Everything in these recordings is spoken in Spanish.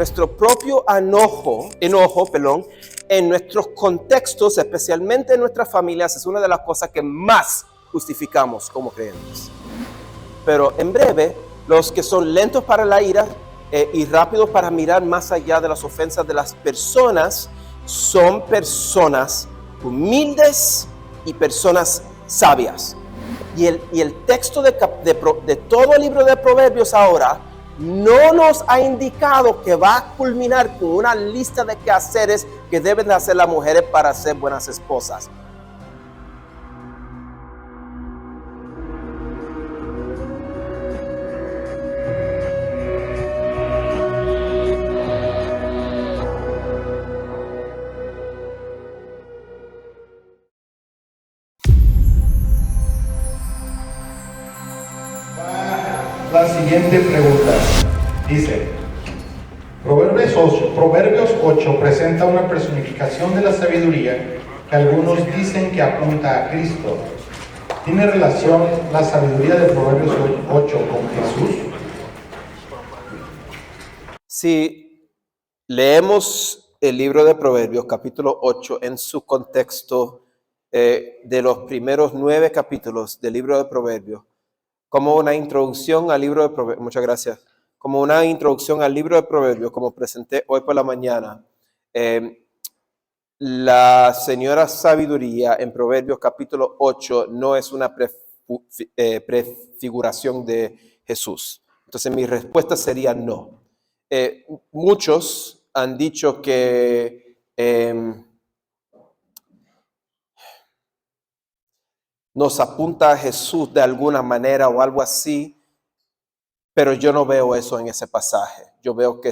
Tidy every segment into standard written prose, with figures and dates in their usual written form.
nuestro propio enojo, en nuestros contextos, especialmente en nuestras familias, es una de las cosas que más justificamos como creyentes. Pero en breve, los que son lentos para la ira y rápidos para mirar más allá de las ofensas de las personas, son personas humildes y personas sabias. Y el texto de todo el libro de Proverbios ahora no nos ha indicado que va a culminar con una lista de quehaceres que deben de hacer las mujeres para ser buenas esposas. La siguiente pregunta dice: Proverbios 8 presenta una personificación de la sabiduría que algunos dicen que apunta a Cristo. ¿Tiene relación la sabiduría de Proverbios 8 con Jesús? Si leemos el libro de Proverbios, capítulo 8, en su contexto de los primeros 9 capítulos del libro de Proverbios, como una introducción al libro de Proverbios, muchas gracias, como una introducción al libro de Proverbios, como presenté hoy por la mañana, la señora sabiduría en Proverbios capítulo 8 no es una prefiguración de Jesús. Entonces mi respuesta sería no. Muchos han dicho que nos apunta a Jesús de alguna manera o algo así, pero yo no veo eso en ese pasaje. Yo veo que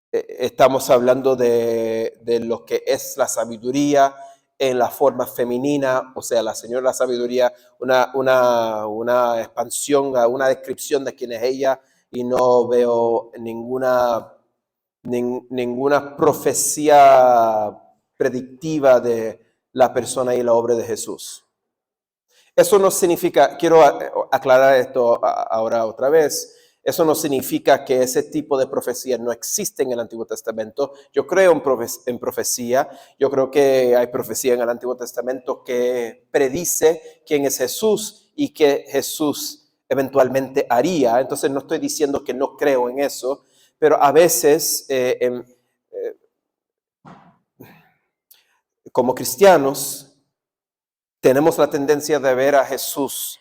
estamos hablando de lo que es la sabiduría en la forma femenina, o sea, la señora sabiduría, una expansión, una descripción de quién es ella, y no veo ninguna profecía predictiva de la persona y la obra de Jesús. Eso no significa, quiero aclarar esto ahora otra vez, eso no significa que ese tipo de profecía no existe en el Antiguo Testamento. Yo creo en profecía, yo creo que hay profecía en el Antiguo Testamento que predice quién es Jesús y que Jesús eventualmente haría. Entonces no estoy diciendo que no creo en eso, pero a veces como cristianos tenemos la tendencia de ver a Jesús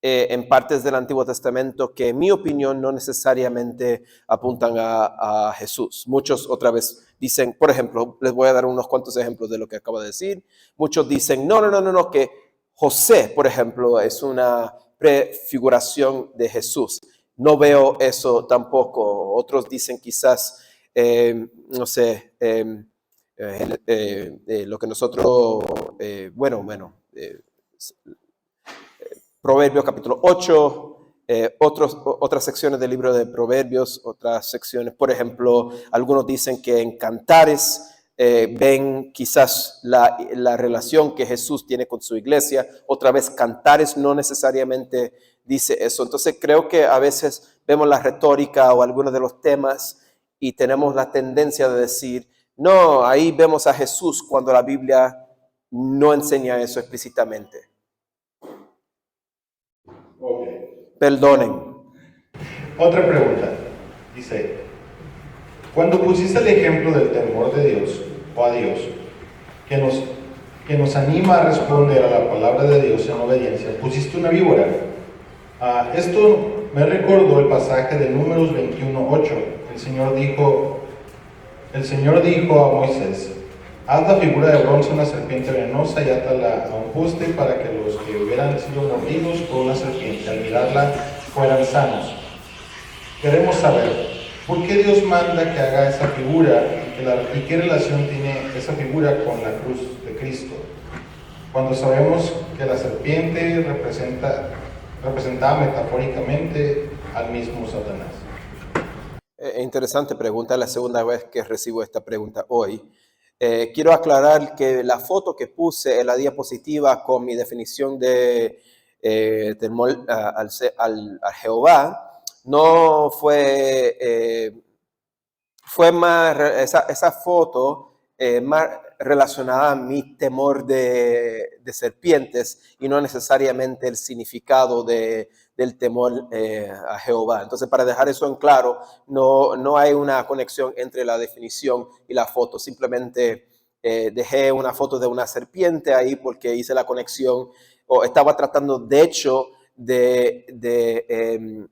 en partes del Antiguo Testamento que en mi opinión no necesariamente apuntan a Jesús. Muchos otra vez dicen, por ejemplo, les voy a dar unos cuantos ejemplos de lo que acabo de decir. Muchos dicen, no, que José, por ejemplo, es una prefiguración de Jesús. No veo eso tampoco. Otros dicen quizás, no sé, lo que nosotros, Proverbios capítulo 8, otras secciones del libro de Proverbios, otras secciones, por ejemplo, algunos dicen que en Cantares ven quizás la relación que Jesús tiene con su iglesia. Otra vez, Cantares no necesariamente dice eso. Entonces creo que a veces vemos la retórica o algunos de los temas y tenemos la tendencia de decir, no, ahí vemos a Jesús cuando la Biblia no enseña eso explícitamente. Okay. Perdonen. Otra pregunta. Dice: cuando pusiste el ejemplo del temor de Dios o a Dios, que nos anima a responder a la palabra de Dios en obediencia, pusiste una víbora. Esto me recordó el pasaje de Números 21:8. El Señor dijo a Moisés: haz la figura de bronce una serpiente venenosa y átala a un poste para que los que hubieran sido mordidos por una serpiente al mirarla fueran sanos. Queremos saber, ¿por qué Dios manda que haga esa figura y qué relación tiene esa figura con la cruz de Cristo? Cuando sabemos que la serpiente representaba metafóricamente al mismo Satanás. Interesante pregunta, la segunda vez que recibo esta pregunta hoy. Quiero aclarar que la foto que puse en la diapositiva con mi definición de temor al Jehová no fue fue más, esa foto más relacionada a mi temor de serpientes y no necesariamente el significado del temor a Jehová. Entonces, para dejar eso en claro, no hay una conexión entre la definición y la foto. Simplemente dejé una foto de una serpiente ahí porque hice la conexión, o estaba tratando, de hecho, de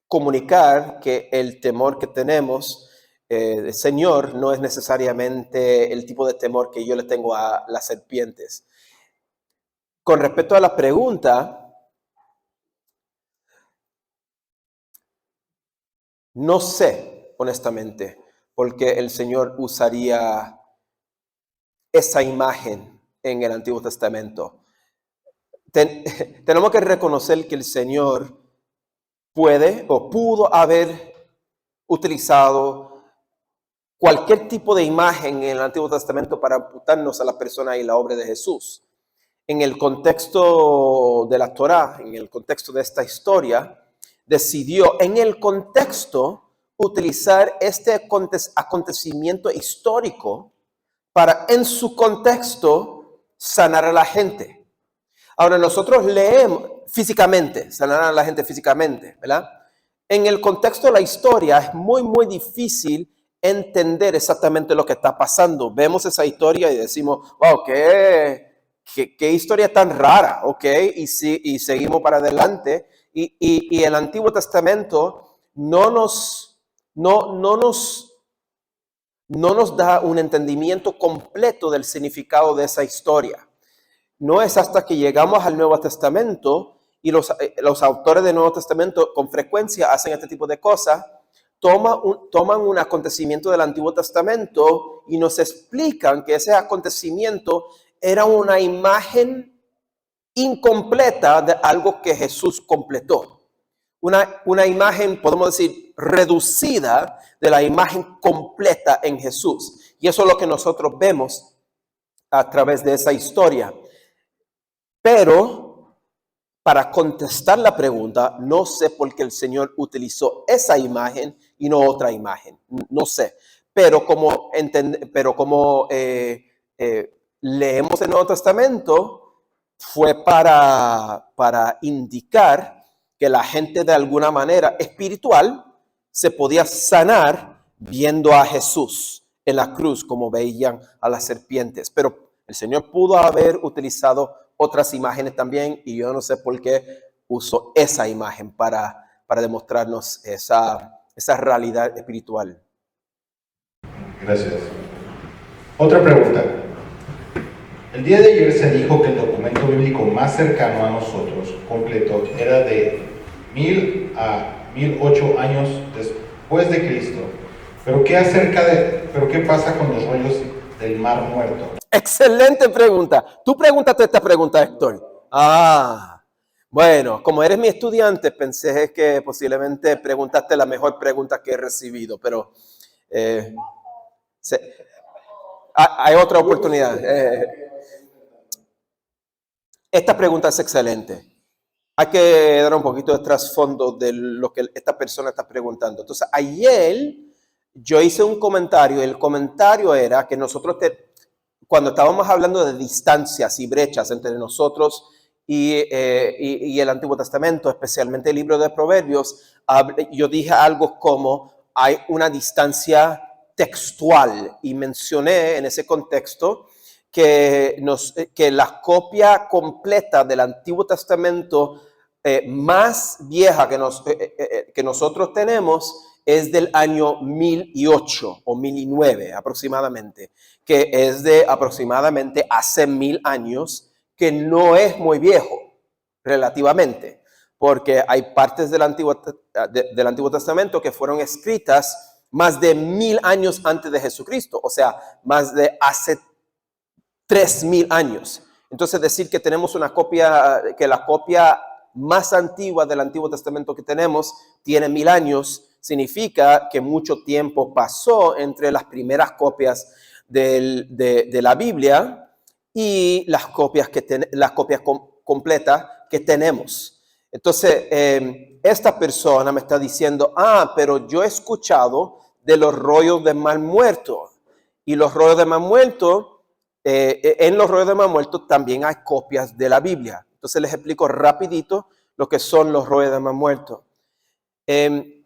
comunicar que el temor que tenemos del Señor no es necesariamente el tipo de temor que yo le tengo a las serpientes. Con respecto a la pregunta, no sé, honestamente, porque el Señor usaría esa imagen en el Antiguo Testamento. Tenemos que reconocer que el Señor puede o pudo haber utilizado cualquier tipo de imagen en el Antiguo Testamento para apuntarnos a la persona y la obra de Jesús. En el contexto de la Torá, en el contexto de esta historia, decidió en el contexto utilizar este acontecimiento histórico para, en su contexto, sanar a la gente. Ahora nosotros leemos físicamente, sanar a la gente físicamente, ¿verdad? En el contexto de la historia es muy, muy difícil entender exactamente lo que está pasando. Vemos esa historia y decimos, wow, qué historia tan rara, ¿ok? Y seguimos para adelante. Y el Antiguo Testamento no nos da un entendimiento completo del significado de esa historia. No es hasta que llegamos al Nuevo Testamento y los autores del Nuevo Testamento con frecuencia hacen este tipo de cosas, toman un acontecimiento del Antiguo Testamento y nos explican que ese acontecimiento era una imagen incompleta de algo que Jesús completó. Una imagen, podemos decir, reducida de la imagen completa en Jesús. Y eso es lo que nosotros vemos a través de esa historia. Pero para contestar la pregunta, no sé por qué el Señor utilizó esa imagen y no otra imagen. No sé. Pero como leemos el Nuevo Testamento, fue para indicar que la gente de alguna manera espiritual se podía sanar viendo a Jesús en la cruz, como veían a las serpientes. Pero el Señor pudo haber utilizado otras imágenes también, y yo no sé por qué usó esa imagen para demostrarnos esa realidad espiritual. Gracias. Otra pregunta. El día de ayer se dijo que el documento bíblico más cercano a nosotros, completo, era de 1000 a 1008 años después de Cristo. ¿Pero qué pasa con los rollos del Mar Muerto? Excelente pregunta. Tú pregúntate esta pregunta, Héctor. Bueno, como eres mi estudiante, pensé que posiblemente preguntaste la mejor pregunta que he recibido, pero hay otra oportunidad. Esta pregunta es excelente. Hay que dar un poquito de trasfondo de lo que esta persona está preguntando. Entonces, ayer yo hice un comentario. El comentario era que nosotros, cuando estábamos hablando de distancias y brechas entre nosotros y el Antiguo Testamento, especialmente el libro de Proverbios, yo dije algo como hay una distancia textual y mencioné en ese contexto que la copia completa del Antiguo Testamento más vieja que nosotros tenemos es del año 1008 o 1009 aproximadamente, que es de aproximadamente hace 1000 años, que no es muy viejo relativamente, porque hay partes del Antiguo Testamento que fueron escritas más de 1000 años antes de Jesucristo, o sea, más de hace 3000 años. Entonces decir que tenemos una copia, que la copia más antigua del Antiguo Testamento que tenemos tiene 1000 años, significa que mucho tiempo pasó entre las primeras copias de la Biblia y las copias completas que tenemos. Entonces, esta persona me está diciendo, pero yo he escuchado de los rollos de Mar Muerto. Y los rollos de Mar Muerto, en los rollos de Mar Muerto también hay copias de la Biblia. Entonces les explico rapidito lo que son los rollos de Mar Muerto. En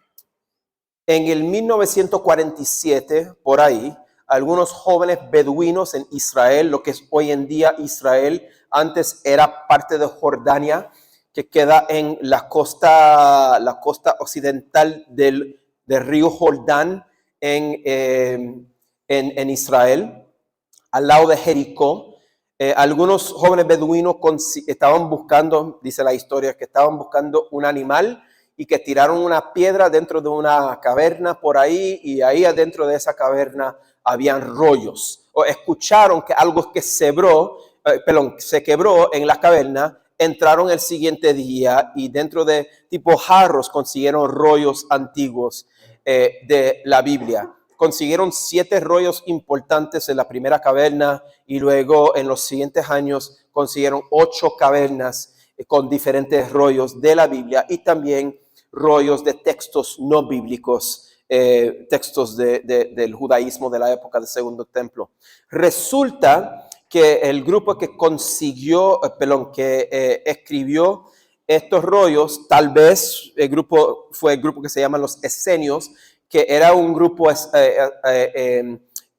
el 1947, por ahí, algunos jóvenes beduinos en Israel, lo que es hoy en día Israel, antes era parte de Jordania, que queda en la costa occidental del río Jordán en Israel, al lado de Jericó. Algunos jóvenes beduinos estaban buscando, dice la historia, que estaban buscando un animal y que tiraron una piedra dentro de una caverna por ahí, y ahí adentro de esa caverna habían rollos. O escucharon que algo que se quebró en la caverna. Entraron el siguiente día y dentro de tipo jarros consiguieron rollos antiguos de la Biblia. Consiguieron 7 rollos importantes en la primera caverna, y luego en los siguientes años consiguieron 8 cavernas con diferentes rollos de la Biblia, y también rollos de textos no bíblicos, textos del judaísmo de la época del Segundo Templo. Resulta que el grupo que escribió estos rollos, tal vez fue el grupo que se llama los Esenios, que era un grupo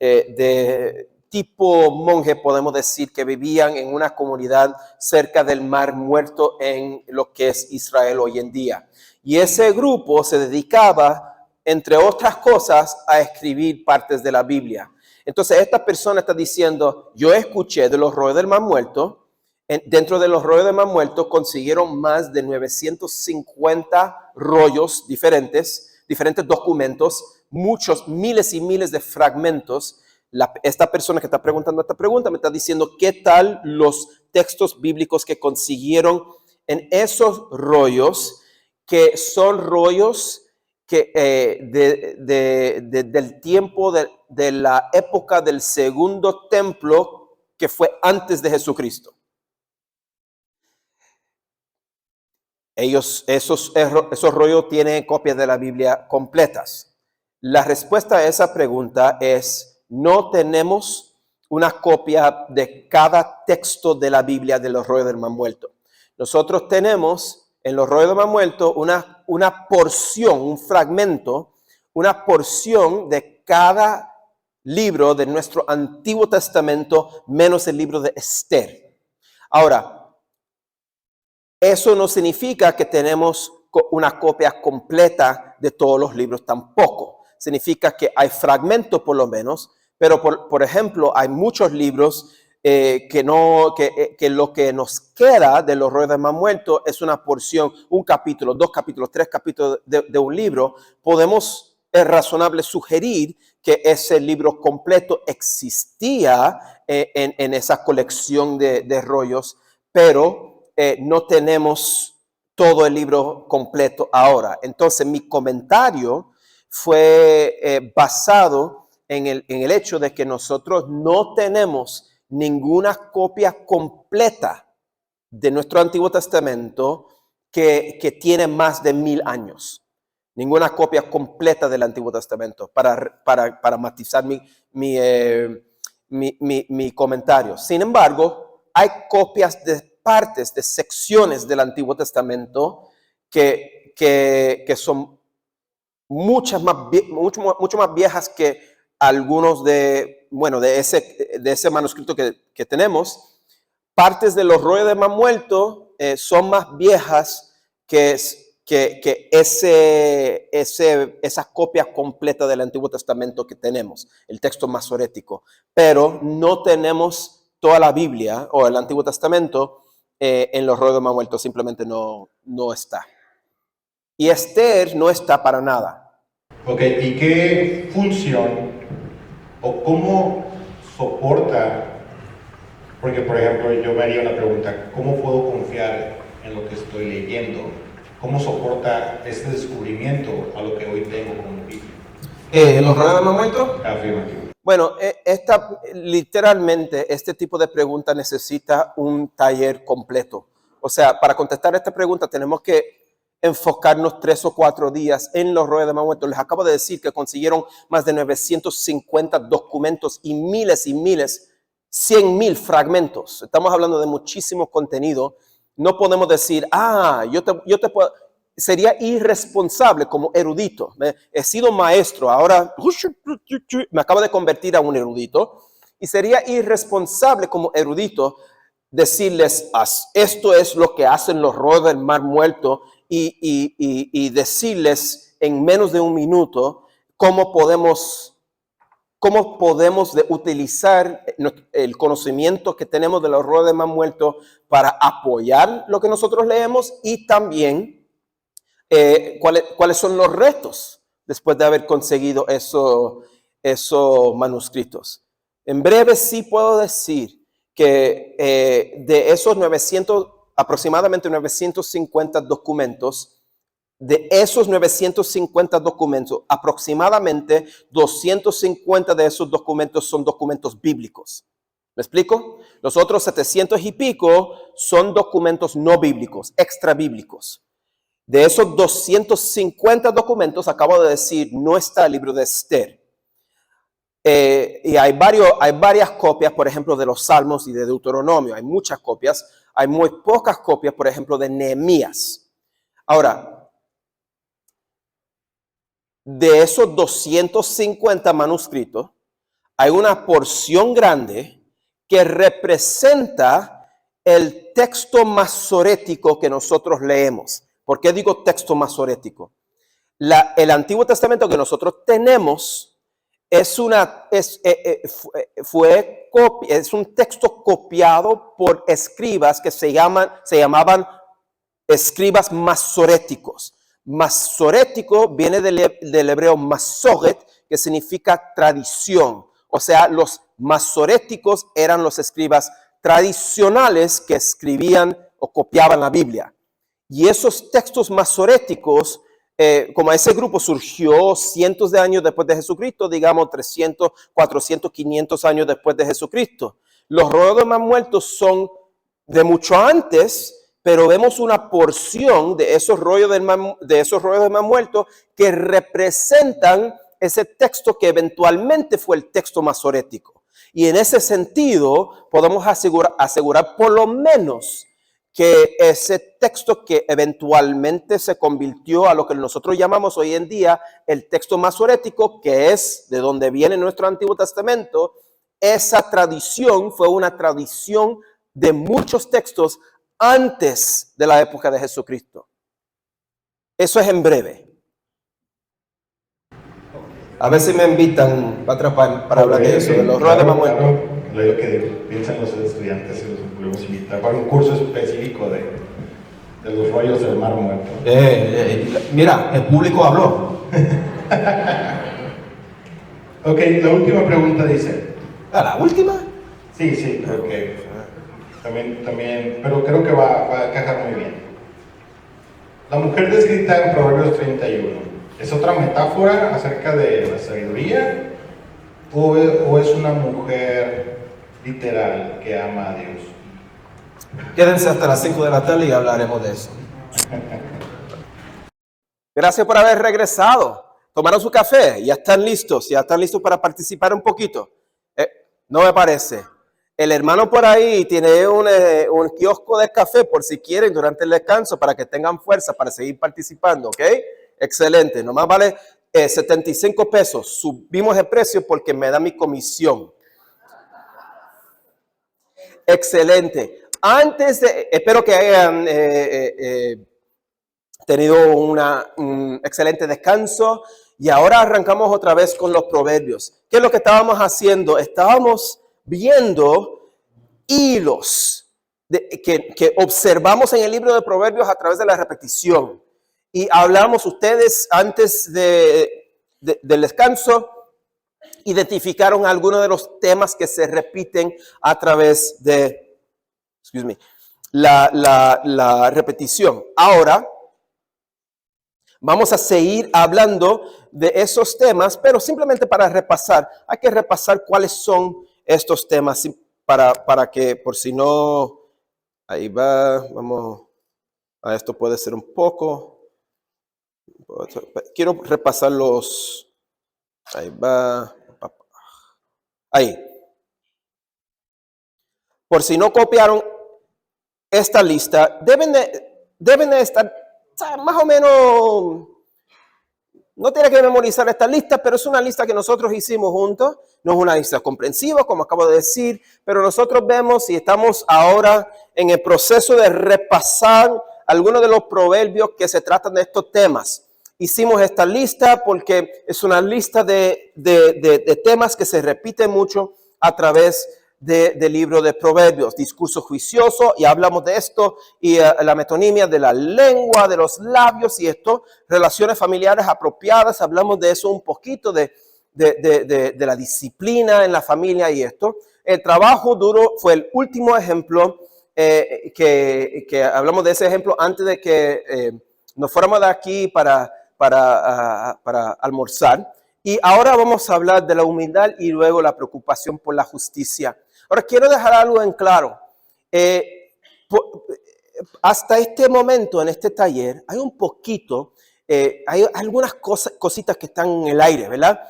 de tipo monje, podemos decir, que vivían en una comunidad cerca del Mar Muerto en lo que es Israel hoy en día. Y ese grupo se dedicaba, entre otras cosas, a escribir partes de la Biblia. Entonces esta persona está diciendo, yo escuché de los rollos del Mar Muerto. Dentro de los rollos del Mar Muerto consiguieron más de 950 rollos diferentes documentos, muchos, miles y miles de fragmentos. Esta persona que está preguntando esta pregunta me está diciendo qué tal los textos bíblicos que consiguieron en esos rollos, que son rollos que del tiempo de la época del Segundo Templo, que fue antes de Jesucristo. Esos rollos tienen copias de la Biblia completas. La respuesta a esa pregunta es: no tenemos una copia de cada texto de la Biblia de los rollos del Mar Muerto. Nosotros tenemos en los rollos del Mar Muerto una porción, un fragmento, una porción de cada libro de nuestro Antiguo Testamento, menos el libro de Esther. Ahora, eso no significa que tenemos una copia completa de todos los libros tampoco. Significa que hay fragmentos por lo menos, pero por ejemplo, hay muchos libros que lo que nos queda de los rollos del Mar Muerto es una porción, un capítulo, 2 capítulos, 3 capítulos de un libro. Es razonable sugerir que ese libro completo existía en esa colección de rollos, pero no tenemos todo el libro completo ahora. Entonces mi comentario fue basado en el hecho de que nosotros no tenemos ninguna copia completa de nuestro Antiguo Testamento que tiene más de 1000 años. Ninguna copia completa del Antiguo Testamento, para matizar mi comentario. Sin embargo, hay copias de partes, de secciones del Antiguo Testamento que son mucho más viejas que algunos de ese manuscrito que tenemos. Partes de los rollos de Mar Muerto son más viejas que esa copia completa del Antiguo Testamento que tenemos, el texto masorético. Pero no tenemos toda la Biblia o el Antiguo Testamento en los rollos de Mar Muerto, simplemente no está. Y Esther no está para nada. Ok, ¿y qué función o cómo soporta? Porque, por ejemplo, yo me haría una pregunta: ¿cómo puedo confiar en lo que estoy leyendo? ¿Cómo soporta este descubrimiento a lo que hoy tengo como Biblia? ¿Los rollos de Mar Muerto? Afirmativo. Bueno, literalmente este tipo de pregunta necesita un taller completo. O sea, para contestar esta pregunta tenemos que enfocarnos 3 o 4 días en los rollos de más muertos. Les acabo de decir que consiguieron más de 950 documentos y miles, 100,000 fragmentos. Estamos hablando de muchísimo contenido. No podemos decir, yo te puedo... Sería irresponsable como erudito. He sido maestro, ahora me acabo de convertir a un erudito. Y sería irresponsable como erudito decirles, esto es lo que hacen los rollos del mar muerto y decirles en menos de un minuto cómo podemos utilizar el conocimiento que tenemos de los rollos del mar muerto para apoyar lo que nosotros leemos y también cuáles son los retos después de haber conseguido esos manuscritos. En breve sí puedo decir que de esos aproximadamente 950 documentos, de esos 950 documentos, aproximadamente 250 de esos documentos son documentos bíblicos. ¿Me explico? Los otros 700 y pico son documentos no bíblicos, extra bíblicos. De esos 250 documentos, acabo de decir, no está el libro de Esther. Y hay varias copias, por ejemplo, de los Salmos y de Deuteronomio. Hay muchas copias. Hay muy pocas copias, por ejemplo, de Nehemías. Ahora, de esos 250 manuscritos, hay una porción grande que representa el texto masorético que nosotros leemos. ¿Por qué digo texto masorético? El Antiguo Testamento que nosotros tenemos es un texto copiado por escribas que se llamaban escribas masoréticos. Masorético viene del hebreo masoret, que significa tradición. O sea, los masoréticos eran los escribas tradicionales que escribían o copiaban la Biblia. Y esos textos masoréticos, como ese grupo surgió cientos de años después de Jesucristo, digamos 300, 400, 500 años después de Jesucristo. Los rollos de más muertos son de mucho antes, pero vemos una porción de esos rollos de más muertos que representan ese texto que eventualmente fue el texto masorético. Y en ese sentido podemos asegurar por lo menos que ese texto que eventualmente se convirtió a lo que nosotros llamamos hoy en día el texto masorético, que es de donde viene nuestro Antiguo Testamento, esa tradición fue una tradición de muchos textos antes de la época de Jesucristo. Eso es en breve. A ver si me invitan para hablar de eso, de los rollos de más muertos. Lo que piensan los estudiantes, si los podemos invitar para un curso específico de los rollos del mar muerto. Mira, el público habló. Ok, la última pregunta dice. ¿La última? Sí, porque también, pero creo que va a encajar muy bien. La mujer descrita en Proverbios 31, ¿es otra metáfora acerca de la sabiduría o es una mujer literal que ama a Dios? Quédense hasta las 5 de la tarde y hablaremos de eso. Gracias por haber regresado. Tomaron su café, ya están listos para participar un poquito. No me parece. El hermano por ahí tiene un kiosco de café por si quieren durante el descanso para que tengan fuerza para seguir participando, ¿ok? Excelente, nomás vale 75 pesos. Subimos el precio porque me da mi comisión. Excelente. Espero que hayan tenido un excelente descanso y ahora arrancamos otra vez con los proverbios. ¿Qué es lo que estábamos haciendo? Estábamos viendo hilos que observamos en el libro de Proverbios a través de la repetición. Y hablamos, ustedes antes del descanso, identificaron algunos de los temas que se repiten a través de la repetición. Ahora vamos a seguir hablando de esos temas, pero simplemente para repasar, hay que repasar cuáles son estos temas para que, por si no, ahí va, vamos, a esto puede ser un poco Quiero repasar los... Ahí va. Ahí. Por si no copiaron esta lista, deben de estar, o sea, más o menos, no tiene que memorizar esta lista, pero es una lista que nosotros hicimos juntos. No es una lista comprensiva, como acabo de decir, pero nosotros vemos y estamos ahora en el proceso de repasar algunos de los proverbios que se tratan de estos temas. Hicimos esta lista porque es una lista de temas que se repiten mucho a través del libro de Proverbios. Discurso juicioso, y hablamos de esto, y la metonimia de la lengua, de los labios, y esto, relaciones familiares apropiadas, hablamos de eso un poquito, de la disciplina en la familia y esto. El trabajo duro fue el último ejemplo, que hablamos de ese ejemplo antes de que nos fuéramos de aquí para almorzar. Y ahora vamos a hablar de la humildad y luego la preocupación por la justicia. Ahora quiero dejar algo en claro. Hasta este momento en este taller hay un poquito, hay algunas cositas que están en el aire, ¿verdad?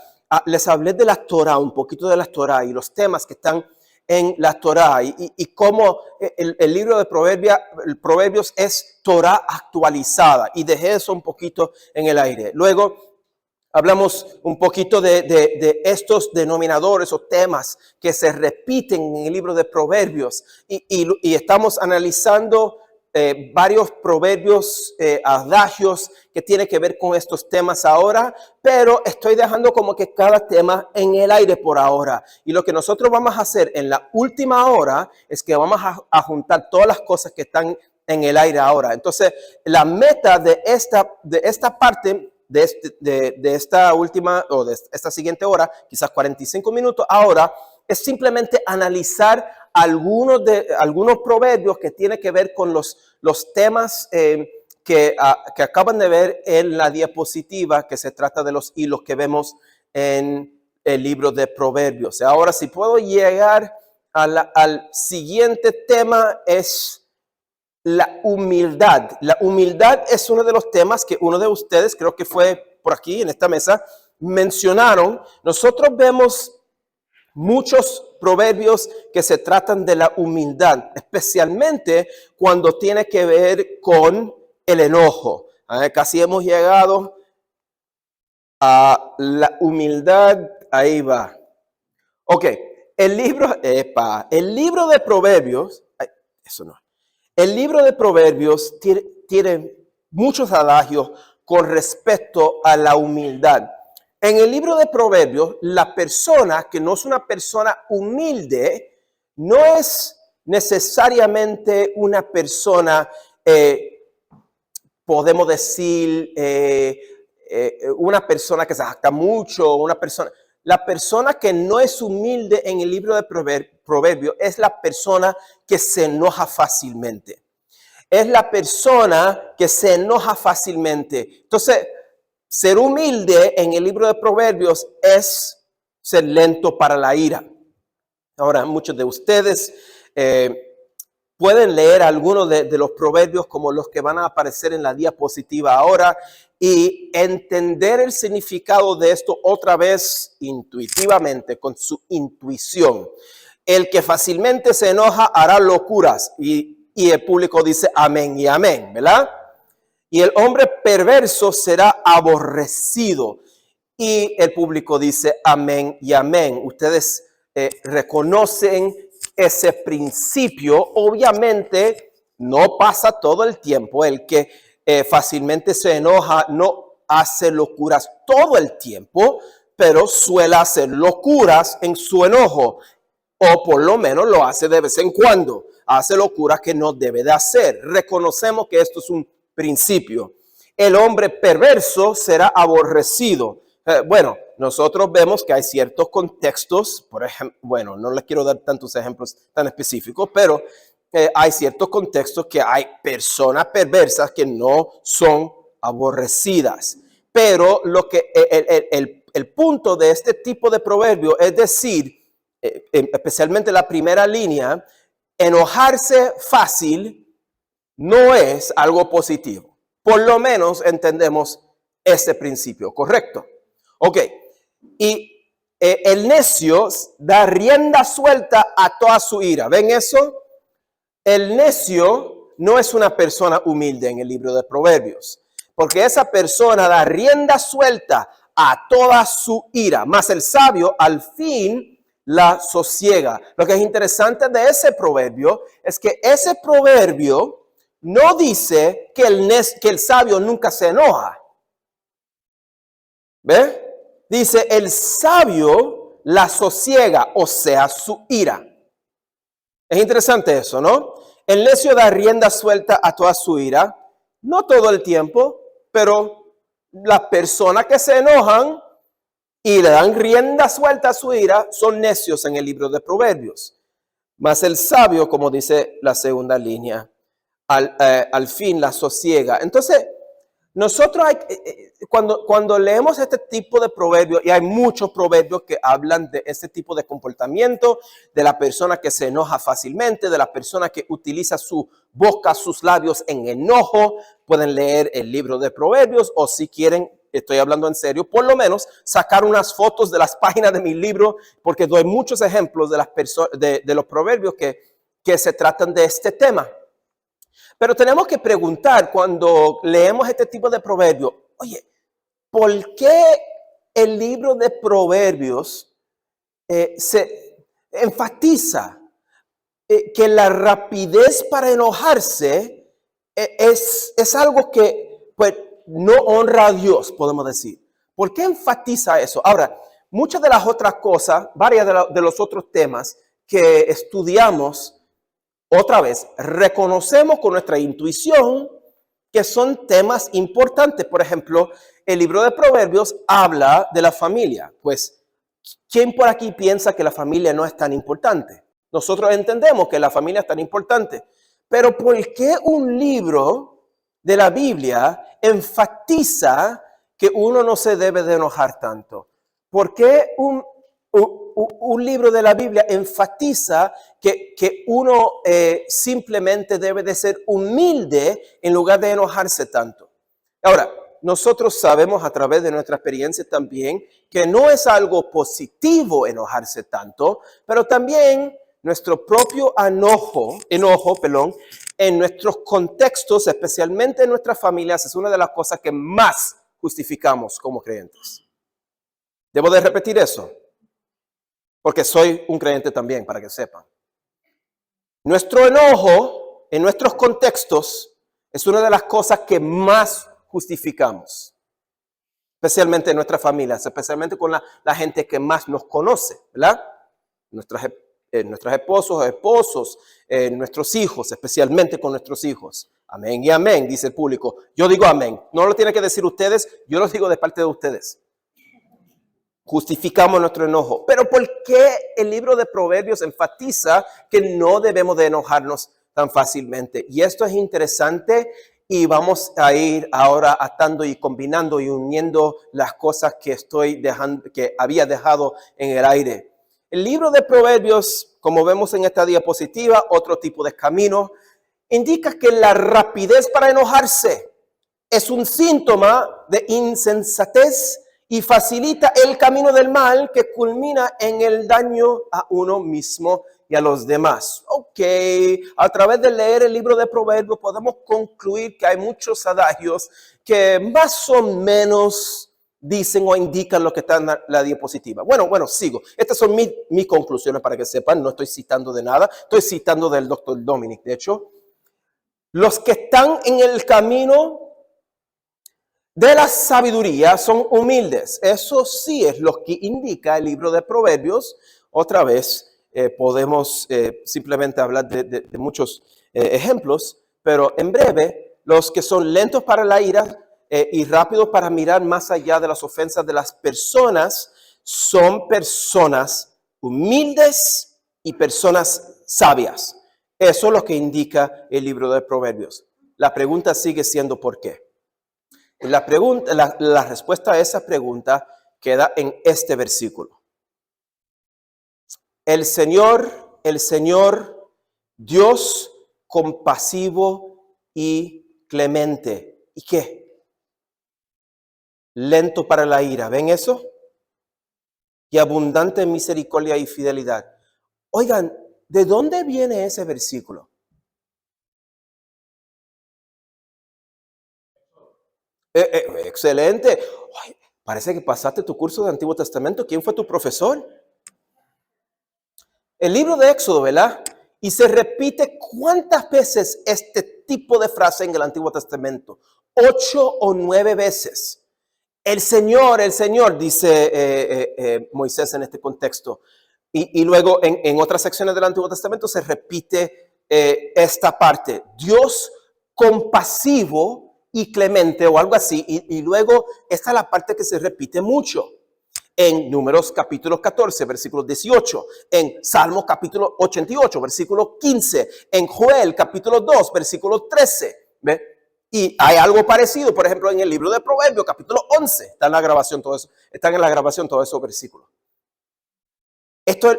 Les hablé de la Torah, un poquito de la Torah y los temas que están en la Torah y cómo el libro de Proverbios es Torah actualizada, y dejé eso un poquito en el aire. Luego hablamos un poquito de estos denominadores o temas que se repiten en el libro de Proverbios y estamos analizando varios proverbios, adagios que tienen que ver con estos temas ahora, pero estoy dejando como que cada tema en el aire por ahora. Y lo que nosotros vamos a hacer en la última hora es que vamos a juntar todas las cosas que están en el aire ahora. Entonces, la meta de esta parte, de esta última o de esta siguiente hora, quizás 45 minutos ahora, es simplemente analizar algunos proverbios que tienen que ver con los temas que acaban de ver en la diapositiva, que se trata de los hilos que vemos en el libro de Proverbios. Ahora, si puedo llegar al siguiente tema, es la humildad. La humildad es uno de los temas que uno de ustedes, creo que fue por aquí en esta mesa, mencionaron. Nosotros vemos muchos proverbios que se tratan de la humildad, especialmente cuando tiene que ver con el enojo. Casi hemos llegado a la humildad. Ahí va. Ok, el libro de Proverbios, el libro de Proverbios tiene muchos adagios con respecto a la humildad. En el libro de Proverbios, la persona que no es una persona humilde no es necesariamente una persona, podemos decir, una persona que se jacta mucho, la persona que no es humilde en el libro de Proverbios es la persona que se enoja fácilmente. Es la persona que se enoja fácilmente. Entonces, ser humilde en el libro de Proverbios es ser lento para la ira. Ahora, muchos de ustedes pueden leer algunos de los proverbios como los que van a aparecer en la diapositiva ahora y entender el significado de esto otra vez intuitivamente, con su intuición. El que fácilmente se enoja hará locuras, y el público dice amén y amén, ¿verdad? Y el hombre perverso será aborrecido, y el público dice amén y amén. Ustedes reconocen ese principio. Obviamente no pasa todo el tiempo. El que fácilmente se enoja no hace locuras todo el tiempo, pero suele hacer locuras en su enojo, o por lo menos lo hace de vez en cuando. Hace locuras que no debe de hacer. Reconocemos que esto es un principio. El hombre perverso será aborrecido. Bueno, nosotros vemos que hay ciertos contextos, por ejemplo, bueno, no les quiero dar tantos ejemplos tan específicos, pero hay ciertos contextos que hay personas perversas que no son aborrecidas. Pero el punto de este tipo de proverbio es decir, especialmente la primera línea, enojarse fácil no es algo positivo. Por lo menos entendemos ese principio, ¿correcto? Ok, y el necio da rienda suelta a toda su ira. ¿Ven eso? El necio no es una persona humilde en el libro de Proverbios, porque esa persona da rienda suelta a toda su ira, mas el sabio al fin la sosiega. Lo que es interesante de ese proverbio es que ese proverbio no dice que el sabio nunca se enoja. ¿Ve? Dice el sabio la sosiega, o sea, su ira. Es interesante eso, ¿no? El necio da rienda suelta a toda su ira, no todo el tiempo, pero las personas que se enojan y le dan rienda suelta a su ira son necios en el libro de Proverbios. Mas el sabio, como dice la segunda línea, al fin la sosiega. Entonces, nosotros cuando leemos este tipo de proverbios, y hay muchos proverbios que hablan de este tipo de comportamiento, de la persona que se enoja fácilmente, de la persona que utiliza su boca, sus labios en enojo, pueden leer el libro de Proverbios, o si quieren, estoy hablando en serio, por lo menos sacar unas fotos de las páginas de mi libro, porque doy muchos ejemplos de los proverbios que se tratan de este tema. Pero tenemos que preguntar cuando leemos este tipo de proverbios, oye, ¿por qué el libro de Proverbios se enfatiza que la rapidez para enojarse es algo que pues, no honra a Dios, podemos decir? ¿Por qué enfatiza eso? Ahora, muchas de las otras cosas, varias de los otros temas que estudiamos, otra vez, reconocemos con nuestra intuición que son temas importantes. Por ejemplo, el libro de Proverbios habla de la familia. Pues, ¿quién por aquí piensa que la familia no es tan importante? Nosotros entendemos que la familia es tan importante. Pero ¿por qué un libro de la Biblia enfatiza que uno no se debe de enojar tanto? ¿Por qué un libro de la Biblia enfatiza que uno simplemente debe de ser humilde en lugar de enojarse tanto? Ahora, nosotros sabemos a través de nuestra experiencia también que no es algo positivo enojarse tanto, pero también nuestro propio enojo, en nuestros contextos, especialmente en nuestras familias, es una de las cosas que más justificamos como creyentes. Debo de repetir eso, porque soy un creyente también, para que sepan. Nuestro enojo en nuestros contextos es una de las cosas que más justificamos, especialmente en nuestras familias, especialmente con la gente que más nos conoce, ¿verdad? Nuestros esposos, nuestros hijos, especialmente con nuestros hijos. Amén y amén, dice el público. Yo digo amén. No lo tienen que decir ustedes, yo lo digo de parte de ustedes. Justificamos nuestro enojo. Pero ¿por qué el libro de Proverbios enfatiza que no debemos de enojarnos tan fácilmente? Y esto es interesante y vamos a ir ahora atando y combinando y uniendo las cosas que había dejado en el aire. El libro de Proverbios, como vemos en esta diapositiva, otro tipo de camino, indica que la rapidez para enojarse es un síntoma de insensatez y facilita el camino del mal que culmina en el daño a uno mismo y a los demás. Ok, a través de leer el libro de Proverbios podemos concluir que hay muchos adagios que más o menos dicen o indican lo que está en la diapositiva. Bueno, sigo. Estas son mis conclusiones para que sepan, no estoy citando de nada, estoy citando del Dr. Dominic, de hecho. Los que están en el camino de la sabiduría son humildes. Eso sí es lo que indica el libro de Proverbios. Otra vez podemos simplemente hablar de muchos ejemplos, pero en breve, los que son lentos para la ira y rápidos para mirar más allá de las ofensas de las personas son personas humildes y personas sabias. Eso es lo que indica el libro de Proverbios. La pregunta sigue siendo ¿por qué? La respuesta a esa pregunta queda en este versículo. El Señor, Dios compasivo y clemente. ¿Y qué? lento para la ira. ¿Ven eso? Y abundante en misericordia y fidelidad. Oigan, ¿de dónde viene ese versículo? Excelente. Ay, parece que pasaste tu curso de Antiguo Testamento. ¿Quién fue tu profesor? El libro de Éxodo, ¿verdad? Y se repite ¿cuántas veces este tipo de frase en el Antiguo Testamento? 8 o 9 veces. El Señor, dice Moisés en este contexto. Y luego en otras secciones del Antiguo Testamento se repite esta parte. Dios compasivo y clemente o algo así. Y luego esta es la parte que se repite mucho. En Números capítulo 14, versículo 18, en Salmos capítulo 88, versículo 15, en Joel capítulo 2, versículo 13. ¿Ve? Y hay algo parecido, por ejemplo, en el libro de Proverbios capítulo 11, está en la grabación todo eso, están en la grabación todos esos versículos. Esto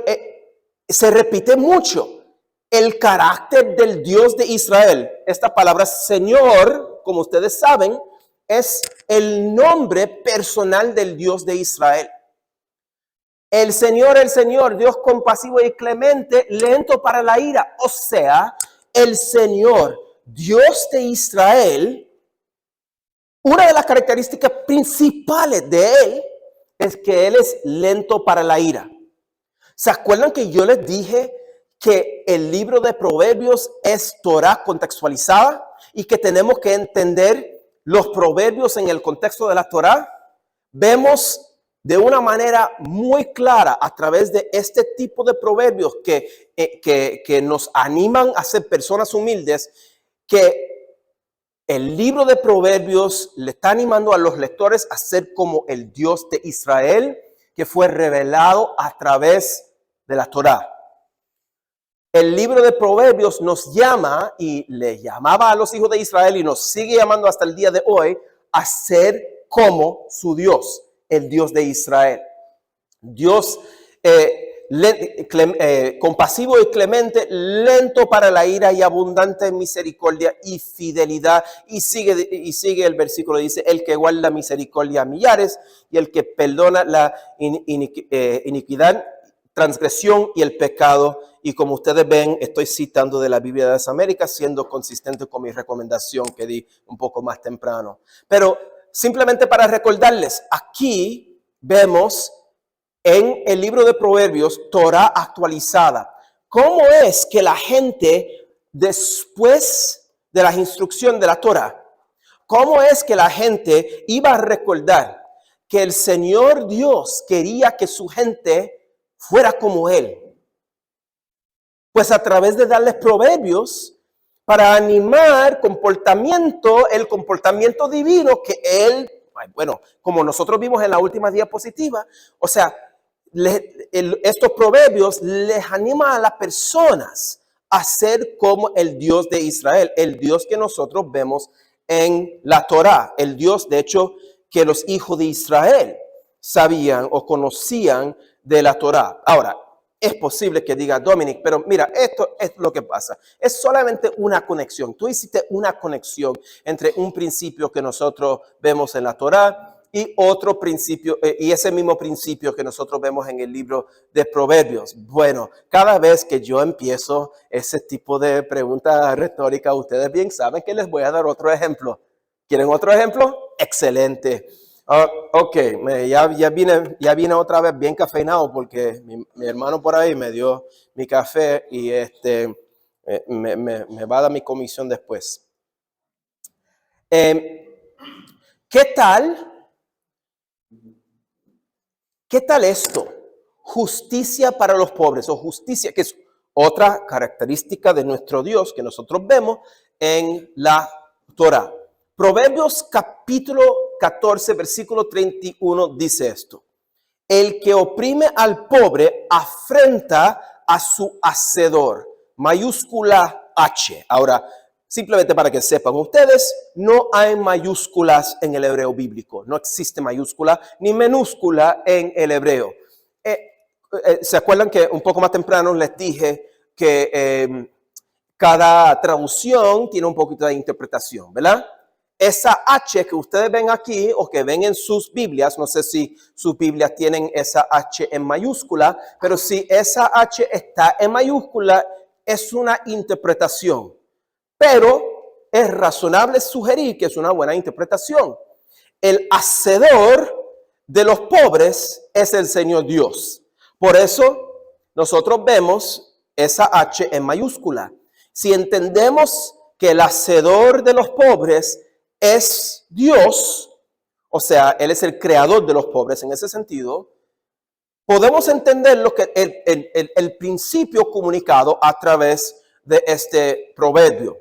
se repite mucho. El carácter del Dios de Israel. Esta palabra Señor, como ustedes saben, es el nombre personal del Dios de Israel. El Señor, Dios compasivo y clemente, lento para la ira. O sea, el Señor, Dios de Israel, una de las características principales de Él es que Él es lento para la ira. ¿Se acuerdan que yo les dije que el libro de Proverbios es Torah contextualizada y que tenemos que entender los proverbios en el contexto de la Torah? Vemos de una manera muy clara a través de este tipo de proverbios que nos animan a ser personas humildes, que el libro de Proverbios le está animando a los lectores a ser como el Dios de Israel, que fue revelado a través de la Torá. El libro de Proverbios nos llama y le llamaba a los hijos de Israel y nos sigue llamando hasta el día de hoy a ser como su Dios, el Dios de Israel. Dios compasivo y clemente, lento para la ira y abundante en misericordia y fidelidad. Y sigue el versículo, dice, el que guarda misericordia a millares y el que perdona la iniquidad, transgresión y el pecado. Y como ustedes ven, estoy citando de la Biblia de las Américas, siendo consistente con mi recomendación que di un poco más temprano. Pero simplemente para recordarles, aquí vemos en el libro de Proverbios, Torah actualizada. ¿Cómo es que la gente, después de la instrucción de la Torah, cómo es que la gente iba a recordar que el Señor Dios quería que su gente fuera como Él? Pues a través de darles proverbios para animar el comportamiento divino que Él, bueno, como nosotros vimos en la última diapositiva, o sea, estos proverbios les animan a las personas a ser como el Dios de Israel, el Dios que nosotros vemos en la Torá, el Dios, de hecho, que los hijos de Israel sabían o conocían de la Torá. Ahora, es posible que diga, Dominic, pero mira, esto es lo que pasa. Es solamente una conexión. Tú hiciste una conexión entre un principio que nosotros vemos en la Torá y otro principio, y ese mismo principio que nosotros vemos en el libro de Proverbios. Bueno, cada vez que yo empiezo ese tipo de pregunta retórica, ustedes bien saben que les voy a dar otro ejemplo. ¿Quieren otro ejemplo? Excelente. Ok, ya vine otra vez bien cafeinado porque mi hermano por ahí me dio mi café y me va a dar mi comisión después. ¿Qué tal esto? Justicia para los pobres o justicia, que es otra característica de nuestro Dios que nosotros vemos en la Torá. Proverbios capítulo 14, versículo 31 dice esto. El que oprime al pobre afrenta a su hacedor. Mayúscula H. Ahora, simplemente para que sepan ustedes, no hay mayúsculas en el hebreo bíblico. No existe mayúscula ni minúscula en el hebreo. ¿Se acuerdan que un poco más temprano les dije que cada traducción tiene un poquito de interpretación, ¿verdad? esa H que ustedes ven aquí o que ven en sus Biblias, no sé si sus Biblias tienen esa H en mayúscula, pero si esa H está en mayúscula, es una interpretación. Pero es razonable sugerir que es una buena interpretación. El hacedor de los pobres es el Señor Dios. Por eso nosotros vemos esa H en mayúscula. Si entendemos que el hacedor de los pobres es Dios, o sea, Él es el creador de los pobres en ese sentido, podemos entender lo que el principio comunicado a través de este proverbio.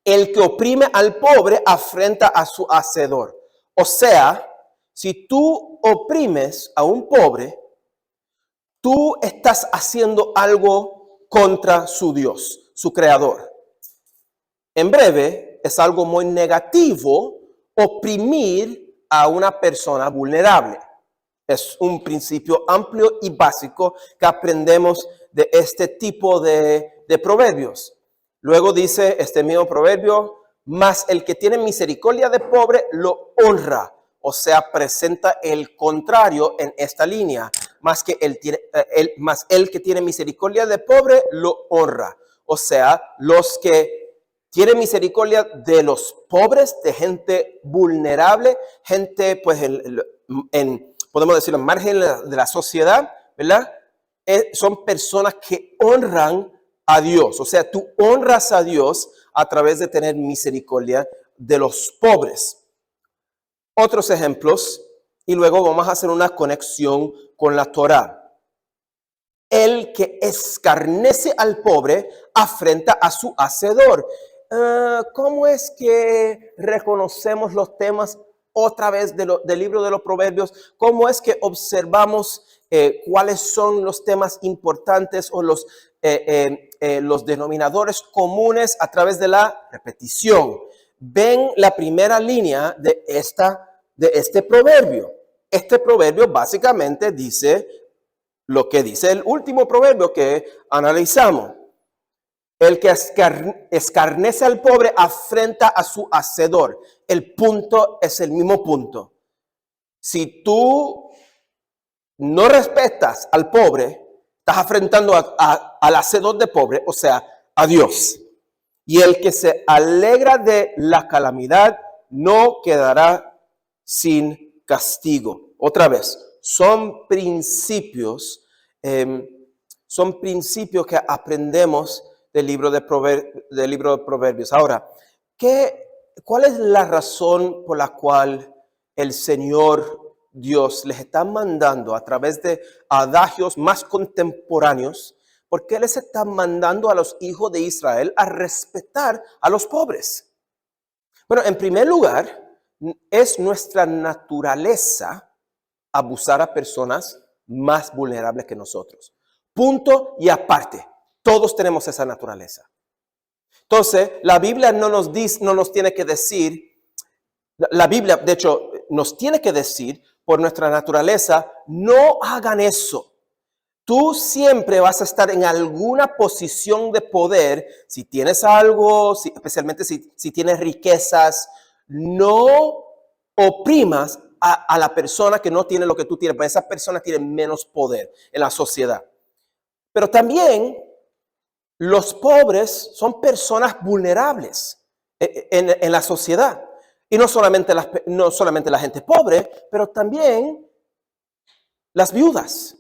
El que oprime al pobre afrenta a su hacedor. O sea, si tú oprimes a un pobre, tú estás haciendo algo contra su Dios, su creador. En breve, es algo muy negativo oprimir a una persona vulnerable. Es un principio amplio y básico que aprendemos de este tipo de proverbios. Luego dice este mismo proverbio, mas el que tiene misericordia de pobre lo honra. O sea, presenta el contrario en esta línea. Más el que tiene misericordia de pobre lo honra. O sea, los que tienen misericordia de los pobres, de gente vulnerable, gente pues podemos decir, al margen de la sociedad, ¿verdad? Son personas que honran a Dios. O sea, tú honras a Dios a través de tener misericordia de los pobres. Otros ejemplos, y luego vamos a hacer una conexión con la Torá. El que escarnece al pobre afrenta a su hacedor. ¿Cómo es que reconocemos los temas otra vez del libro de los Proverbios? ¿Cómo es que observamos cuáles son los temas importantes o los denominadores comunes a través de la repetición? Ven la primera línea de este proverbio. Este proverbio básicamente dice lo que dice el último proverbio que analizamos. El que escarnece al pobre afrenta a su hacedor. El punto es el mismo punto. Si tú no respetas al pobre, estás afrentando al hacedor de pobre, o sea, a Dios. Y el que se alegra de la calamidad no quedará sin castigo. Otra vez, son principios que aprendemos del libro de Proverbios. Ahora, ¿cuál es la razón por la cual el Señor Dios les está mandando a través de adagios más contemporáneos? ¿Por qué les está mandando a los hijos de Israel a respetar a los pobres? Bueno, en primer lugar, es nuestra naturaleza abusar a personas más vulnerables que nosotros. Punto y aparte. Todos tenemos esa naturaleza. Entonces, la Biblia no nos tiene que decir, la Biblia, de hecho, nos tiene que decir por nuestra naturaleza, no hagan eso. Tú siempre vas a estar en alguna posición de poder. Si tienes algo, especialmente si tienes riquezas, no oprimas a la persona que no tiene lo que tú tienes, porque esa persona tiene menos poder en la sociedad. Pero también los pobres son personas vulnerables en la sociedad. Y no solamente la gente pobre, pero también las viudas,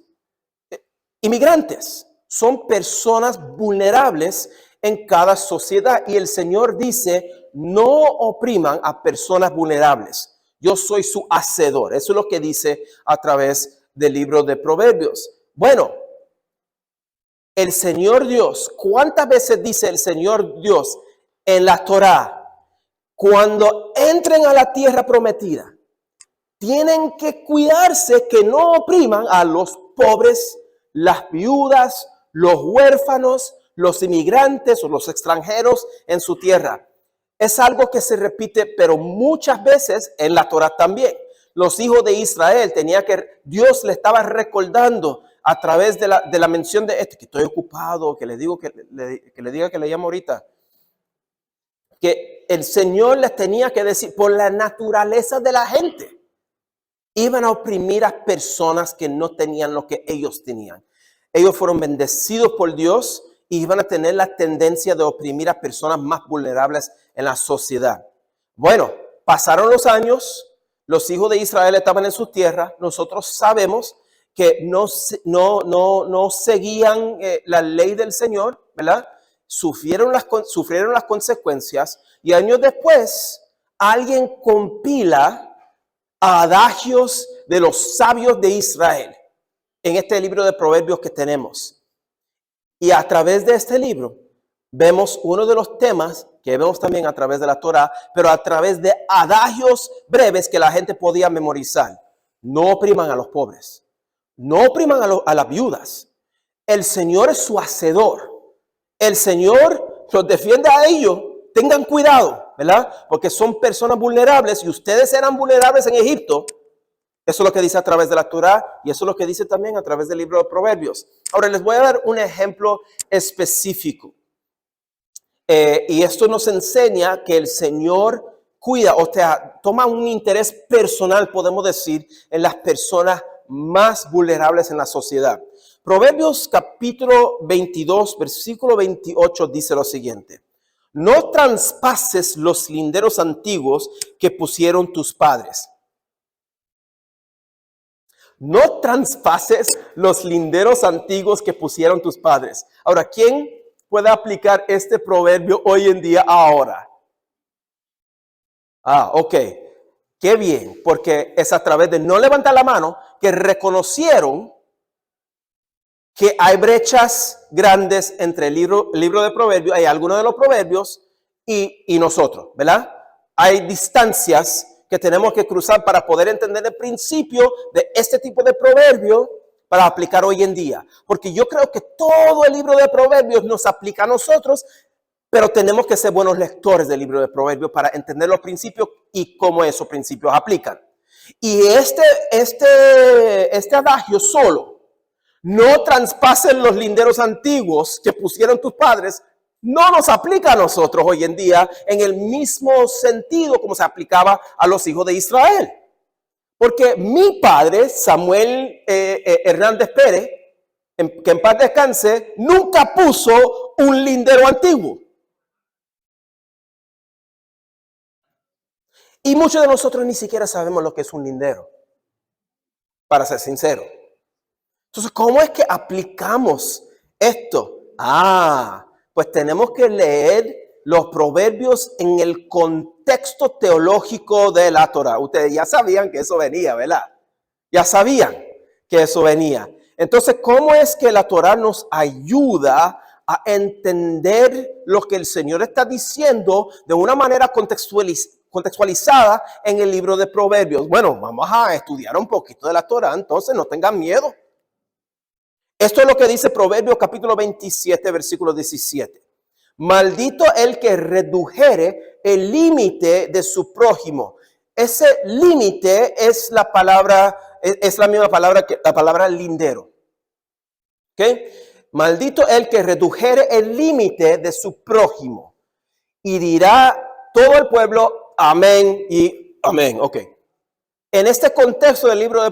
inmigrantes. Son personas vulnerables en cada sociedad. Y el Señor dice, no opriman a personas vulnerables. Yo soy su hacedor. Eso es lo que dice a través del libro de Proverbios. Bueno, el Señor Dios, ¿cuántas veces dice el Señor Dios en la Torá? Cuando entren a la tierra prometida, tienen que cuidarse que no opriman a los pobres, las viudas, los huérfanos, los inmigrantes o los extranjeros en su tierra. Es algo que se repite, pero muchas veces en la Torá también. Los hijos de Israel Dios le estaba recordando a través de la mención de que estoy ocupado, que le diga que le llamo ahorita, que el Señor les tenía que decir, por la naturaleza de la gente, iban a oprimir a personas que no tenían lo que ellos tenían. Ellos fueron bendecidos por Dios y iban a tener la tendencia de oprimir a personas más vulnerables en la sociedad. Bueno, pasaron los años, los hijos de Israel estaban en su tierra. Nosotros sabemos que no seguían la ley del Señor, ¿verdad? Sufrieron las consecuencias, y años después alguien compila adagios de los sabios de Israel en este libro de Proverbios que tenemos. Y a través de este libro vemos uno de los temas que vemos también a través de la Torá, pero a través de adagios breves que la gente podía memorizar. No opriman a los pobres, no opriman a las viudas. El Señor es su hacedor. El Señor los defiende a ellos. Tengan cuidado, ¿verdad? Porque son personas vulnerables y ustedes eran vulnerables en Egipto. Eso es lo que dice a través de la Torá y eso es lo que dice también a través del libro de Proverbios. Ahora les voy a dar un ejemplo específico. Y esto nos enseña que el Señor cuida, o sea, toma un interés personal, podemos decir, en las personas más vulnerables en la sociedad. Proverbios capítulo 22, versículo 28 dice lo siguiente: no traspases los linderos antiguos que pusieron tus padres. No traspases los linderos antiguos que pusieron tus padres. Ahora, ¿quién puede aplicar este proverbio hoy en día ahora? Ok. Qué bien, porque es a través de no levantar la mano que reconocieron que hay brechas grandes entre el libro de Proverbios, hay algunos de los proverbios y nosotros, ¿verdad? Hay distancias que tenemos que cruzar para poder entender el principio de este tipo de proverbio para aplicar hoy en día. Porque yo creo que todo el libro de Proverbios nos aplica a nosotros, pero tenemos que ser buenos lectores del libro de Proverbios para entender los principios y cómo esos principios aplican. Y este adagio solo, no traspasen los linderos antiguos que pusieron tus padres, no nos aplica a nosotros hoy en día en el mismo sentido como se aplicaba a los hijos de Israel. Porque mi padre, Samuel Hernández Pérez, que en paz descanse, nunca puso un lindero antiguo. Y muchos de nosotros ni siquiera sabemos lo que es un lindero, para ser sincero. Entonces, ¿cómo es que aplicamos esto? Pues tenemos que leer los proverbios en el contexto teológico de la Torá. Ustedes ya sabían que eso venía, ¿verdad? Ya sabían que eso venía. Entonces, ¿cómo es que la Torá nos ayuda a entender lo que el Señor está diciendo de una manera contextualizada en el libro de Proverbios? Bueno, vamos a estudiar un poquito de la Torá, entonces no tengan miedo. Esto es lo que dice Proverbios capítulo 27, versículo 17. Maldito el que redujere el límite de su prójimo. Ese límite es la misma palabra que la palabra lindero. ¿Ok? Maldito el que redujere el límite de su prójimo. Y dirá todo el pueblo, amén y amén. Ok. En este contexto del libro de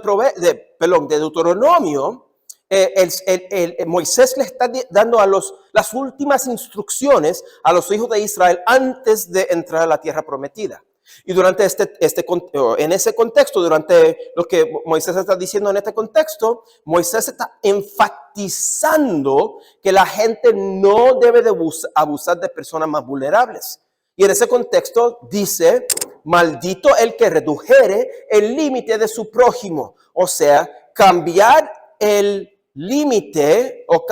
Deuteronomio, Moisés le está dando las últimas instrucciones a los hijos de Israel antes de entrar a la tierra prometida. Y durante en ese contexto, durante lo que Moisés está diciendo en este contexto, Moisés está enfatizando que la gente no debe de abusar de personas más vulnerables. Y en ese contexto dice, maldito el que redujere el límite de su prójimo. O sea, cambiar el límite o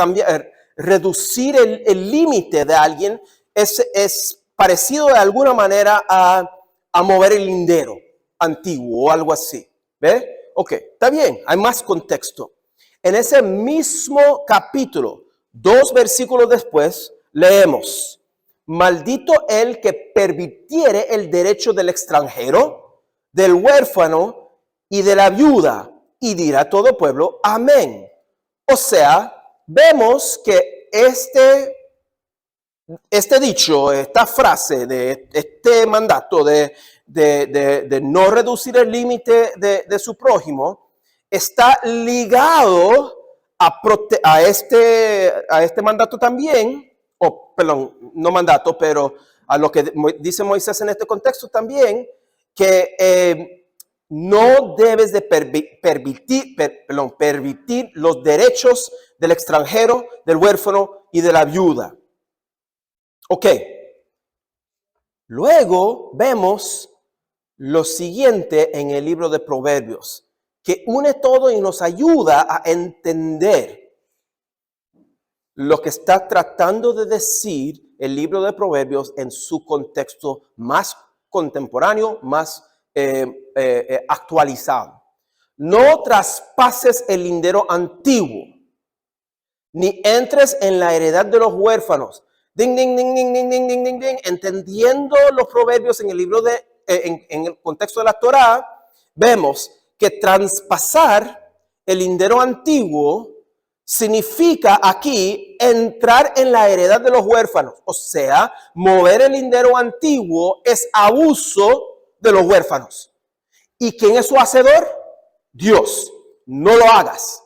reducir el límite de alguien es parecido de alguna manera a mover el lindero antiguo o algo así. ¿Ve? Ok, está bien, hay más contexto. En ese mismo capítulo, 2 versículos después, leemos: maldito el que permitiere el derecho del extranjero, del huérfano y de la viuda, y dirá todo el pueblo, amén. O sea, vemos que este este dicho, esta frase de este mandato de no reducir el límite de su prójimo, está ligado a este mandato también, o perdón, no mandato, pero a lo que dice Moisés en este contexto también, que no debes de permitir los derechos del extranjero, del huérfano y de la viuda. Ok. Luego vemos lo siguiente en el libro de Proverbios, que une todo y nos ayuda a entender lo que está tratando de decir el libro de Proverbios en su contexto más contemporáneo, más actualizado. No traspases el lindero antiguo, ni entres en la heredad de los huérfanos. Ding, ding, ding, ding, ding, ding, ding, ding, ding. Entendiendo los proverbios en el libro en el contexto de la Torá, vemos que traspasar el lindero antiguo significa aquí entrar en la heredad de los huérfanos. O sea, mover el lindero antiguo es abuso de los huérfanos. ¿Y quién es su hacedor? Dios. No lo hagas.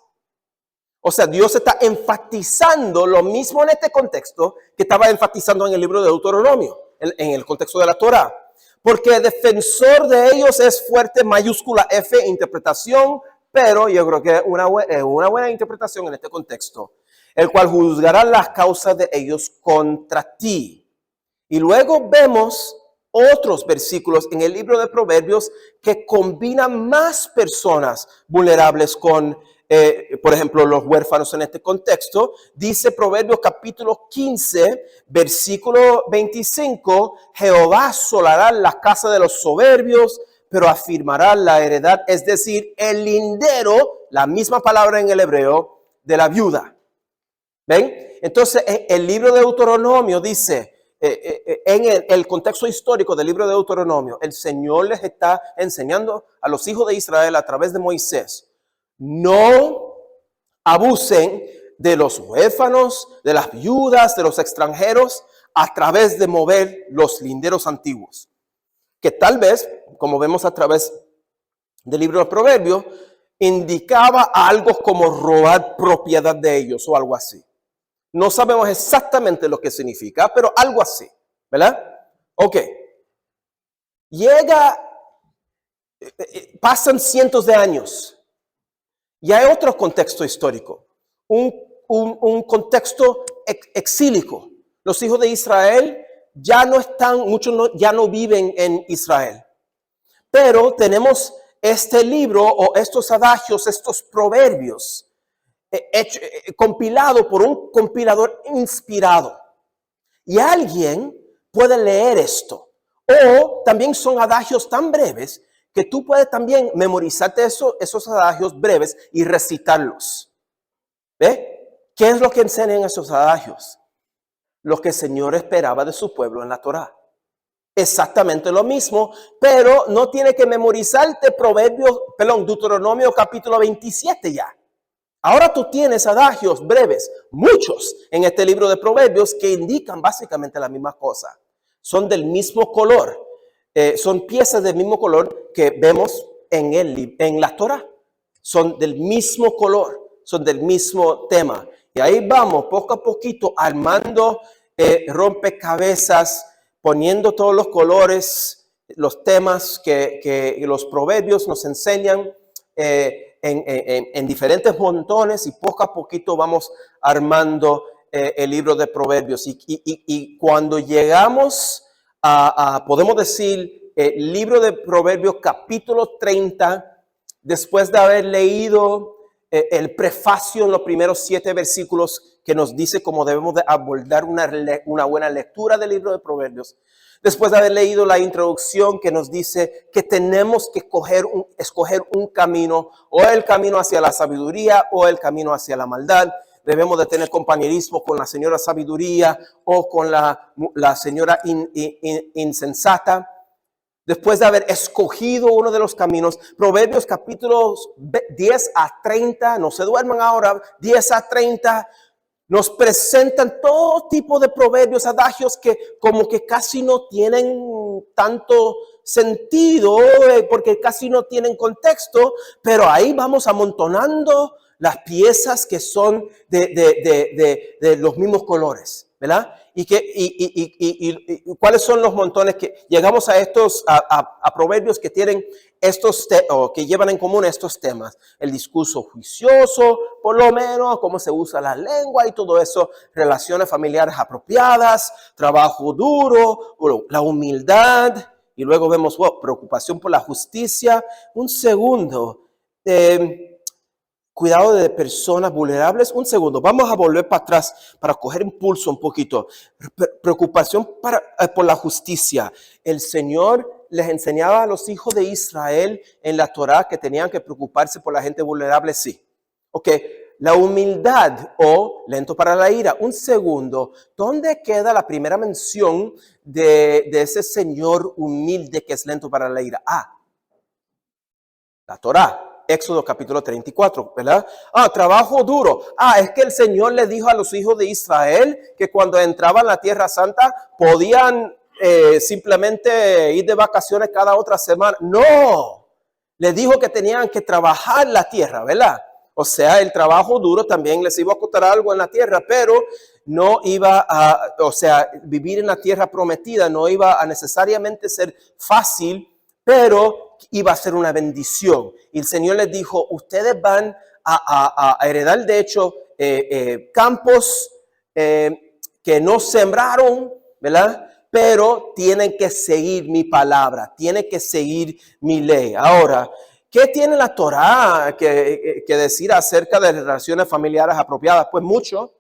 O sea, Dios está enfatizando lo mismo en este contexto que estaba enfatizando en el libro de Deuteronomio, en el contexto de la Torá. Porque el defensor de ellos es fuerte, mayúscula F, interpretación, pero yo creo que es una buena interpretación en este contexto, el cual juzgará las causas de ellos contra ti. Y luego vemos otros versículos en el libro de Proverbios que combinan más personas vulnerables con por ejemplo, los huérfanos en este contexto. Dice Proverbios capítulo 15, versículo 25, Jehová asolará la casa de los soberbios, pero afirmará la heredad, es decir, el lindero, la misma palabra en el hebreo, de la viuda. ¿Ven? Entonces, el libro de Deuteronomio dice, en el contexto histórico del libro de Deuteronomio, el Señor les está enseñando a los hijos de Israel a través de Moisés: no abusen de los huérfanos, de las viudas, de los extranjeros, a través de mover los linderos antiguos. Que tal vez, como vemos a través del libro de Proverbios, indicaba algo como robar propiedad de ellos o algo así. No sabemos exactamente lo que significa, pero algo así, ¿verdad? Ok. Pasan cientos de años. Y hay otro contexto histórico, un contexto exílico. Los hijos de Israel ya no están, muchos ya no viven en Israel. Pero tenemos este libro o estos adagios, estos proverbios, compilado por un compilador inspirado. Y alguien puede leer esto. O también son adagios tan breves que tú puedes también memorizarte esos adagios breves y recitarlos. ¿Ve? ¿Qué es lo que enseñan esos adagios? Lo que el Señor esperaba de su pueblo en la Torá. Exactamente lo mismo, pero no tiene que memorizarte Deuteronomio capítulo 27 ya. Ahora tú tienes adagios breves, muchos en este libro de Proverbios, que indican básicamente la misma cosa. Son del mismo color. Son piezas del mismo color que vemos en la Torá. Son del mismo color, son del mismo tema. Y ahí vamos, poco a poquito, armando rompecabezas, poniendo todos los colores, los temas que los proverbios nos enseñan en diferentes montones, y poco a poquito vamos armando el libro de Proverbios. Y cuando llegamos podemos decir, libro de Proverbios capítulo 30, después de haber leído el prefacio en los primeros 7 versículos que nos dice cómo debemos de abordar una buena lectura del libro de Proverbios, después de haber leído la introducción que nos dice que tenemos que escoger un camino, o el camino hacia la sabiduría o el camino hacia la maldad. Debemos de tener compañerismo con la señora sabiduría o con la señora insensata. Después de haber escogido uno de los caminos, Proverbios capítulos 10 a 30, no se duerman ahora, 10 a 30, nos presentan todo tipo de proverbios, adagios que como que casi no tienen tanto sentido, porque casi no tienen contexto, pero ahí vamos amontonando las piezas que son de los mismos colores, ¿verdad? Y cuáles son los montones que llegamos a estos a proverbios que tienen o que llevan en común estos temas: el discurso juicioso, por lo menos cómo se usa la lengua y todo eso, relaciones familiares apropiadas, trabajo duro, la humildad, y luego vemos preocupación por la justicia. Un segundo, cuidado de personas vulnerables. Un segundo, vamos a volver para atrás para coger impulso un poquito. Preocupación por la justicia. El Señor les enseñaba a los hijos de Israel en la Torá que tenían que preocuparse por la gente vulnerable, sí. Ok, la humildad o lento para la ira. Un segundo, ¿dónde queda la primera mención de ese Señor humilde que es lento para la ira? La Torá. Éxodo capítulo 34, ¿verdad? Trabajo duro. Es que el Señor le dijo a los hijos de Israel que cuando entraban a la Tierra Santa podían simplemente ir de vacaciones cada otra semana. No, le dijo que tenían que trabajar la tierra, ¿verdad? O sea, el trabajo duro también les iba a costar algo en la tierra, pero no iba vivir en la tierra prometida no iba a necesariamente ser fácil, pero iba a ser una bendición. Y el Señor les dijo: ustedes van a heredar, de hecho, campos que no sembraron, ¿verdad? Pero tienen que seguir mi palabra, tienen que seguir mi ley. Ahora, ¿qué tiene la Torá que decir acerca de relaciones familiares apropiadas? Pues mucho.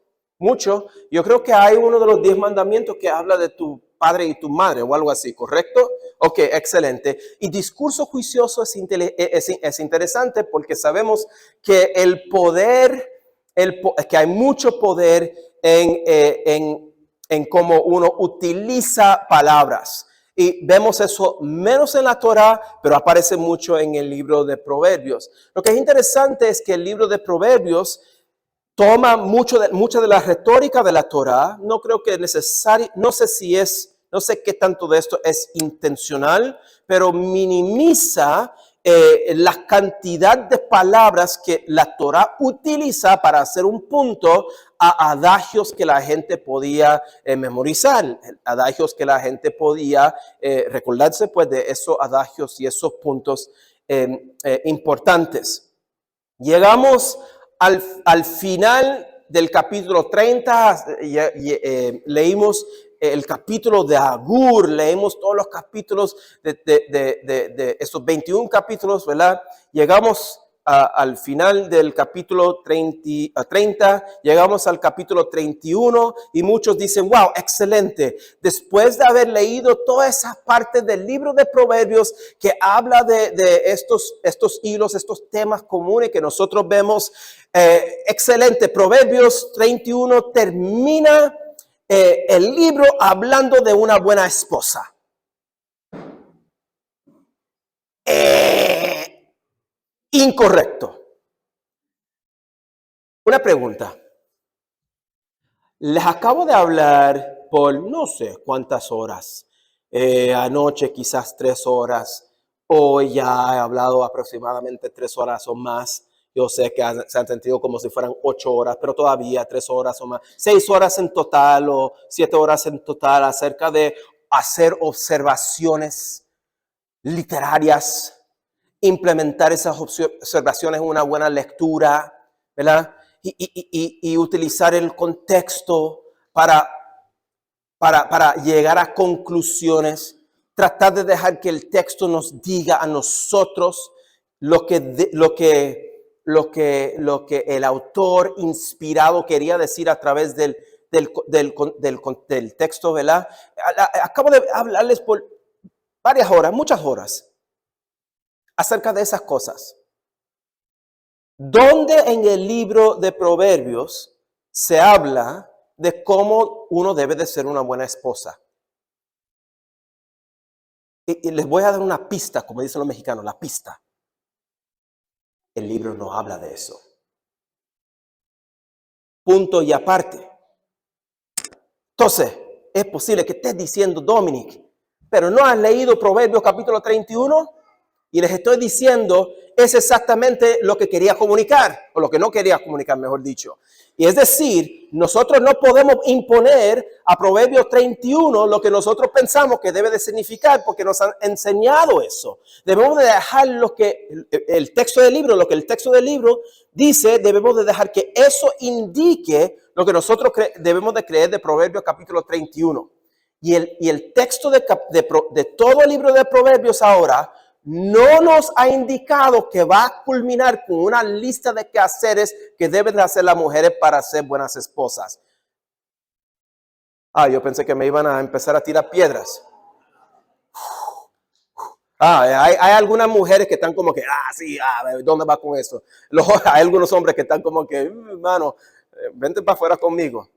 Yo creo que hay uno de los 10 mandamientos que habla de tu padre y tu madre o algo así, ¿correcto? Ok, excelente. Y discurso juicioso es interesante porque sabemos que el poder, que hay mucho poder en cómo uno utiliza palabras. Y vemos eso menos en la Torá, pero aparece mucho en el libro de Proverbios. Lo que es interesante es que el libro de Proverbios toma mucha de la retórica de la Torá. No creo que es necesario, no sé qué tanto de esto es intencional, pero minimiza la cantidad de palabras que la Torá utiliza para hacer un punto a adagios que la gente podía memorizar, adagios que la gente podía recordarse pues de esos adagios y esos puntos importantes. Llegamos al final del capítulo 30, leímos el capítulo de Agur, leímos todos los capítulos de estos 21 capítulos, ¿verdad? Llegamos al final del capítulo 30, llegamos al capítulo 31 y muchos dicen: wow, excelente. Después de haber leído toda esa parte del libro de Proverbios que habla de estos hilos, estos temas comunes que nosotros vemos, excelente. Proverbios 31 termina el libro hablando de una buena esposa. Incorrecto. Una pregunta. Les acabo de hablar por no sé cuántas horas. Anoche quizás 3 horas. Hoy ya he hablado aproximadamente 3 horas o más. Yo sé que se han sentido como si fueran 8 horas, pero todavía 3 horas o más. 6 horas en total o 7 horas en total acerca de hacer observaciones literarias, implementar esas observaciones en una buena lectura, ¿verdad? Y utilizar el contexto para llegar a conclusiones, tratar de dejar que el texto nos diga a nosotros lo que el autor inspirado quería decir a través del texto, ¿verdad? Acabo de hablarles por varias horas, muchas horas, acerca de esas cosas. ¿Dónde en el libro de Proverbios se habla de cómo uno debe de ser una buena esposa? Y les voy a dar una pista, como dicen los mexicanos, la pista. El libro no habla de eso. Punto y aparte. Entonces, es posible que estés diciendo, Dominic, pero no has leído Proverbios capítulo 31 y les estoy diciendo es exactamente lo que quería comunicar, o lo que no quería comunicar, mejor dicho. Y es decir, nosotros no podemos imponer a Proverbios 31 lo que nosotros pensamos que debe de significar, porque nos han enseñado eso. Debemos de dejar lo que el texto del libro, lo que el texto del libro dice, debemos de dejar que eso indique lo que nosotros debemos de creer de Proverbios capítulo 31. Y el texto de todo el libro de Proverbios ahora no nos ha indicado que va a culminar con una lista de quehaceres que deben de hacer las mujeres para ser buenas esposas. Yo pensé que me iban a empezar a tirar piedras. Hay algunas mujeres que están como que, sí, ¿dónde va con eso? Hay algunos hombres que están como que, hermano, vente para afuera conmigo.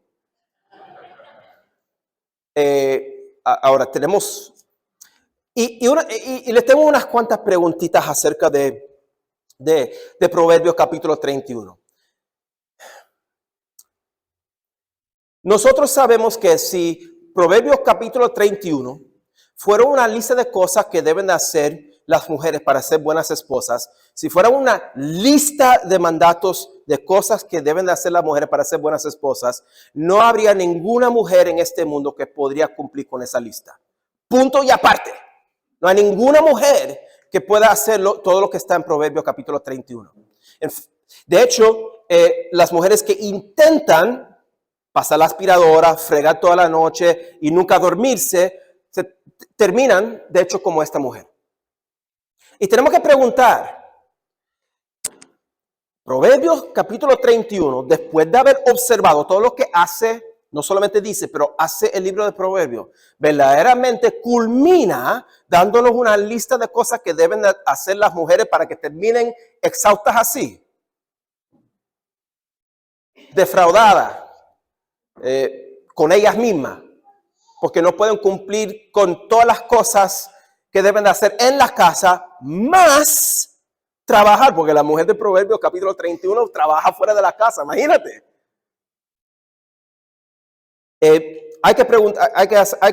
Ahora tenemos... Y les tengo unas cuantas preguntitas acerca de Proverbios capítulo 31. Nosotros sabemos que si Proverbios capítulo 31 fuera una lista de cosas que deben de hacer las mujeres para ser buenas esposas, si fuera una lista de mandatos de cosas que deben de hacer las mujeres para ser buenas esposas, no habría ninguna mujer en este mundo que podría cumplir con esa lista. Punto y aparte. No hay ninguna mujer que pueda hacerlo todo lo que está en Proverbios capítulo 31. De hecho, las mujeres que intentan pasar la aspiradora, fregar toda la noche y nunca dormirse, se terminan, de hecho, como esta mujer. Y tenemos que preguntar, Proverbios capítulo 31, después de haber observado todo lo que hace, no solamente dice, pero hace el libro de Proverbios, verdaderamente culmina dándonos una lista de cosas que deben hacer las mujeres para que terminen exhaustas así, defraudadas con ellas mismas, porque no pueden cumplir con todas las cosas que deben de hacer en la casa, más trabajar, porque la mujer de Proverbios capítulo 31 trabaja fuera de la casa, imagínate. Hay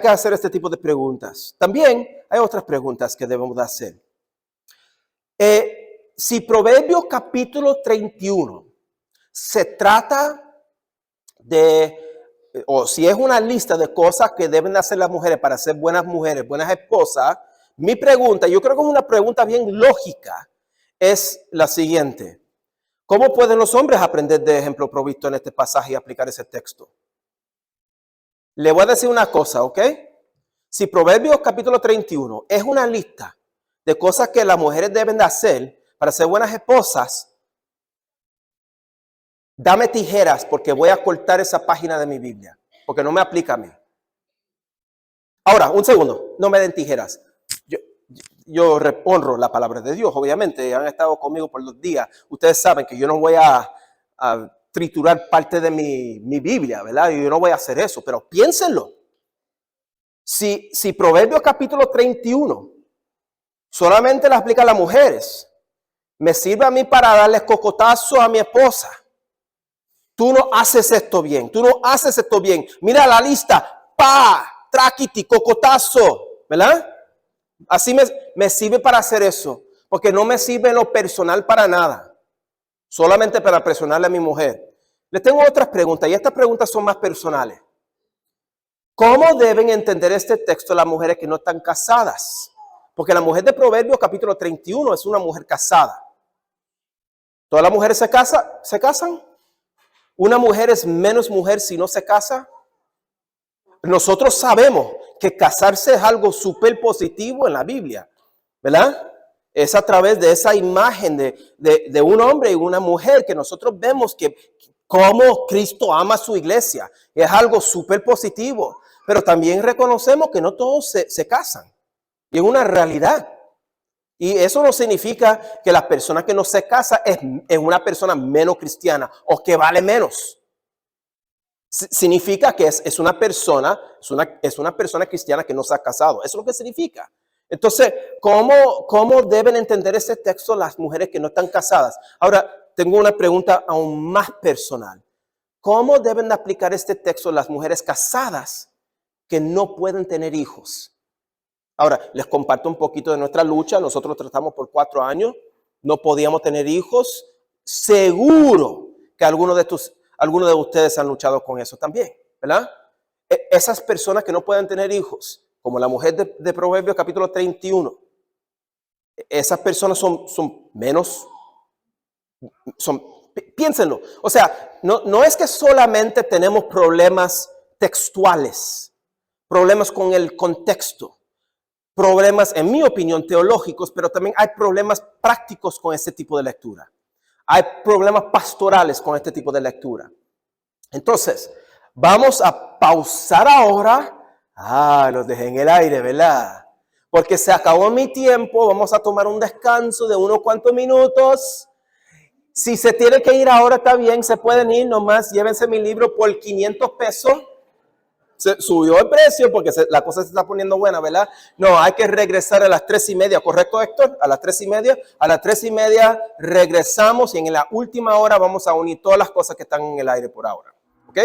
que hacer este tipo de preguntas. También hay otras preguntas que debemos de hacer. Si Proverbios capítulo 31 se trata o si es una lista de cosas que deben de hacer las mujeres para ser buenas mujeres, buenas esposas, mi pregunta, yo creo que es una pregunta bien lógica, es la siguiente. ¿Cómo pueden los hombres aprender de ejemplo provisto en este pasaje y aplicar ese texto? Le voy a decir una cosa, ¿ok? Si Proverbios capítulo 31 es una lista de cosas que las mujeres deben de hacer para ser buenas esposas, dame tijeras porque voy a cortar esa página de mi Biblia, porque no me aplica a mí. Ahora, un segundo, no me den tijeras. Yo honro la palabra de Dios, obviamente, han estado conmigo por los días. Ustedes saben que yo no voy a triturar parte de mi Biblia, ¿verdad? Yo no voy a hacer eso, pero piénsenlo. Si Proverbios capítulo 31 solamente le aplica a las mujeres, me sirve a mí para darles cocotazo a mi esposa. Tú no haces esto bien, tú no haces esto bien. Mira la lista, traquiti, cocotazo, ¿verdad? Así me sirve para hacer eso, porque no me sirve en lo personal para nada. Solamente para presionarle a mi mujer. Les tengo otras preguntas y estas preguntas son más personales. ¿Cómo deben entender este texto las mujeres que no están casadas? Porque la mujer de Proverbios capítulo 31 es una mujer casada. ¿Todas las mujeres se casan? ¿Una mujer es menos mujer si no se casa? Nosotros sabemos que casarse es algo súper positivo en la Biblia, ¿verdad? Es a través de esa imagen de un hombre y una mujer que nosotros vemos que cómo Cristo ama a su iglesia. Es algo súper positivo. Pero también reconocemos que no todos se casan. Y es una realidad. Y eso no significa que la persona que no se casa es una persona menos cristiana o que vale menos. Significa que es una persona cristiana que no se ha casado. Eso es lo que significa. Entonces, ¿cómo deben entender ese texto las mujeres que no están casadas? Ahora, tengo una pregunta aún más personal. ¿Cómo deben de aplicar este texto las mujeres casadas que no pueden tener hijos? Ahora, les comparto un poquito de nuestra lucha. Nosotros tratamos por 4 años, no podíamos tener hijos. Seguro que algunos de ustedes han luchado con eso también, ¿verdad? Esas personas que no pueden tener hijos, como la mujer de Proverbios capítulo 31, esas personas son menos, piénsenlo. O sea, no es que solamente tenemos problemas textuales, problemas con el contexto, problemas, en mi opinión, teológicos, pero también hay problemas prácticos con este tipo de lectura. Hay problemas pastorales con este tipo de lectura. Entonces, vamos a pausar ahora. Los dejé en el aire, ¿verdad? Porque se acabó mi tiempo. Vamos a tomar un descanso de unos cuantos minutos. Si se tiene que ir ahora, está bien, se pueden ir nomás. Llévense mi libro por 500 pesos. Se subió el precio porque la cosa se está poniendo buena, ¿verdad? No, hay que regresar a las 3:30, ¿correcto, Héctor? A las 3:30. A las 3:30 regresamos y en la última hora vamos a unir todas las cosas que están en el aire por ahora. ¿Ok?